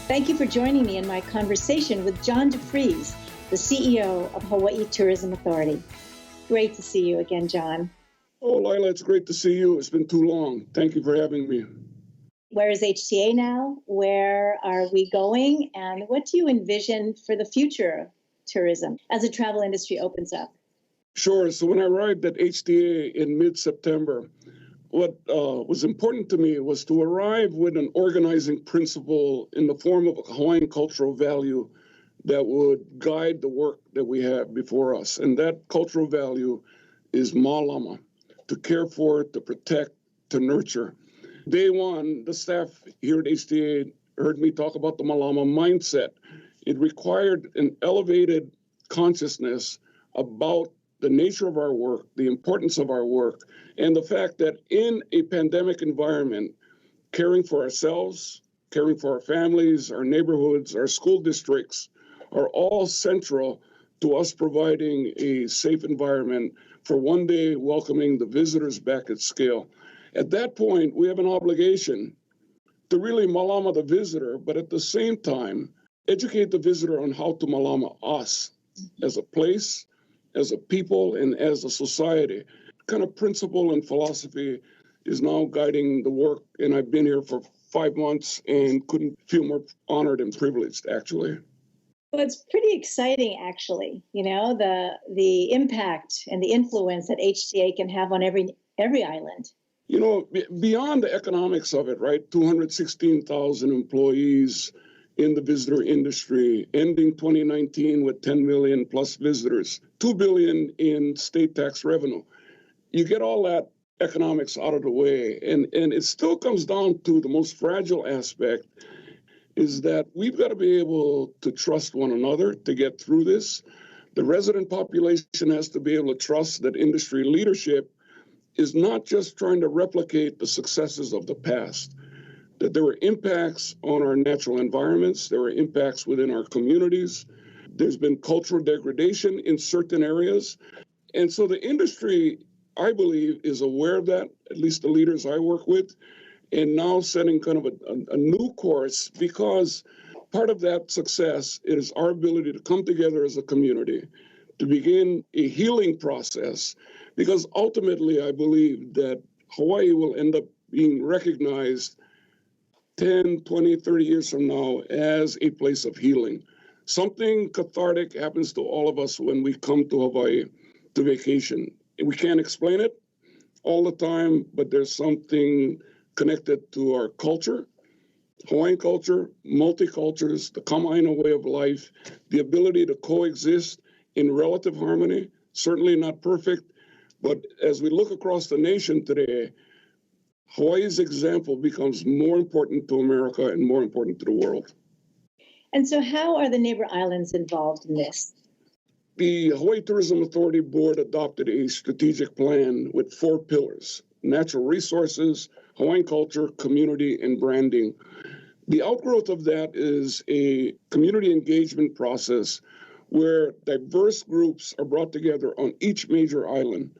Thank you for joining me in my conversation with John DeFries, the CEO of Hawaii Tourism Authority. Great to see you again, John. Oh, Lila, it's great to see you. It's been too long. Thank you for having me. Where is HTA now? Where are we going? And what do you envision for the future of tourism as the travel industry opens up? Sure. So when I arrived at HTA in mid-September, what was important to me was to arrive with an organizing principle in the form of a Hawaiian cultural value that would guide the work that we have before us. And that cultural value is mālama, to care for, to protect, to nurture. Day one, the staff here at HTA heard me talk about the mālama mindset. It required an elevated consciousness about the nature of our work, the importance of our work, and the fact that in a pandemic environment, caring for ourselves, caring for our families, our neighborhoods, our school districts are all central to us providing a safe environment for one day welcoming the visitors back at scale. At that point, we have an obligation to really mālama the visitor, but at the same time, educate the visitor on how to mālama us as a place, as a people, and as a society. Kind of principle and philosophy is now guiding the work, and I've been here for 5 months and couldn't feel more honored and privileged, actually. Well, it's pretty exciting, actually, the impact and the influence that HTA can have on every island. Beyond the economics of it, right? 216,000 employees in the visitor industry, ending 2019 with 10 million plus visitors, 2 billion in state tax revenue. You get all that economics out of the way, and it still comes down to the most fragile aspect is that we've got to be able to trust one another to get through this. The resident population has to be able to trust that industry leadership is not just trying to replicate the successes of the past, that there were impacts on our natural environments, there were impacts within our communities, there's been cultural degradation in certain areas. And so the industry, I believe, is aware of that, at least the leaders I work with, and now setting kind of a new course, because part of that success is our ability to come together as a community, to begin a healing process, because ultimately I believe that Hawaii will end up being recognized 10, 20, 30 years from now as a place of healing. Something cathartic happens to all of us when we come to Hawaii to vacation. We can't explain it all the time, but there's something connected to our culture, Hawaiian culture, multicultures, the Kama'aina way of life, the ability to coexist in relative harmony, certainly not perfect, but as we look across the nation today, Hawaii's example becomes more important to America and more important to the world. And so how are the neighbor islands involved in this? The Hawaii Tourism Authority Board adopted a strategic plan with 4 pillars: natural resources, Hawaiian culture, community, and branding. The outgrowth of that is a community engagement process where diverse groups are brought together on each major island,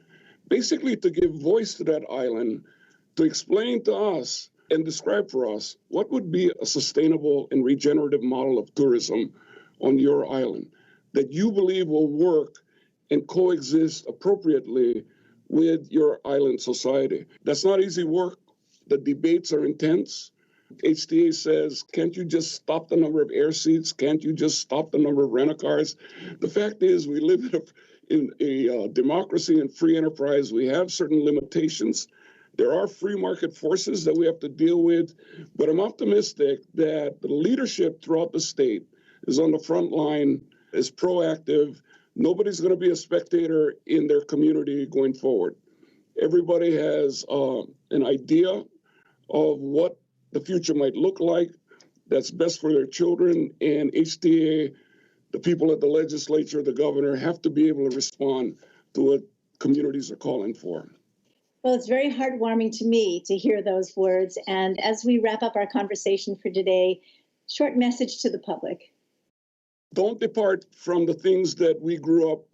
basically to give voice to that island, to explain to us and describe for us what would be a sustainable and regenerative model of tourism on your island that you believe will work and coexist appropriately with your island society. That's not easy work. The debates are intense. HTA says, can't you just stop the number of air seats? Can't you just stop the number of rent-a-cars? The fact is we live in a democracy and free enterprise. We have certain limitations. There are free market forces that we have to deal with, but I'm optimistic that the leadership throughout the state is on the front line, is proactive. Nobody's going to be a spectator in their community going forward. Everybody has an idea of what the future might look like that's best for their children, and HTA, the people at the legislature, the governor, have to be able to respond to what communities are calling for. Well, it's very heartwarming to me to hear those words. And as we wrap up our conversation for today, short message to the public. Don't depart from the things that we grew up,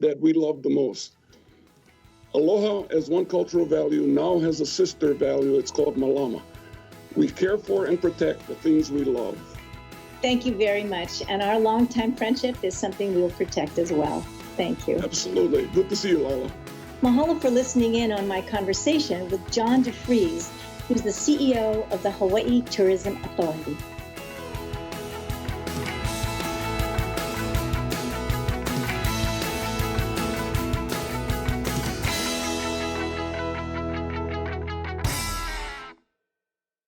that we love the most. Aloha, as one cultural value, now has a sister value. It's called mālama. We care for and protect the things we love. Thank you very much. And our longtime friendship is something we will protect as well. Thank you. Absolutely. Good to see you, Lila. Mahalo for listening in on my conversation with John DeFries, who's the CEO of the Hawaii Tourism Authority.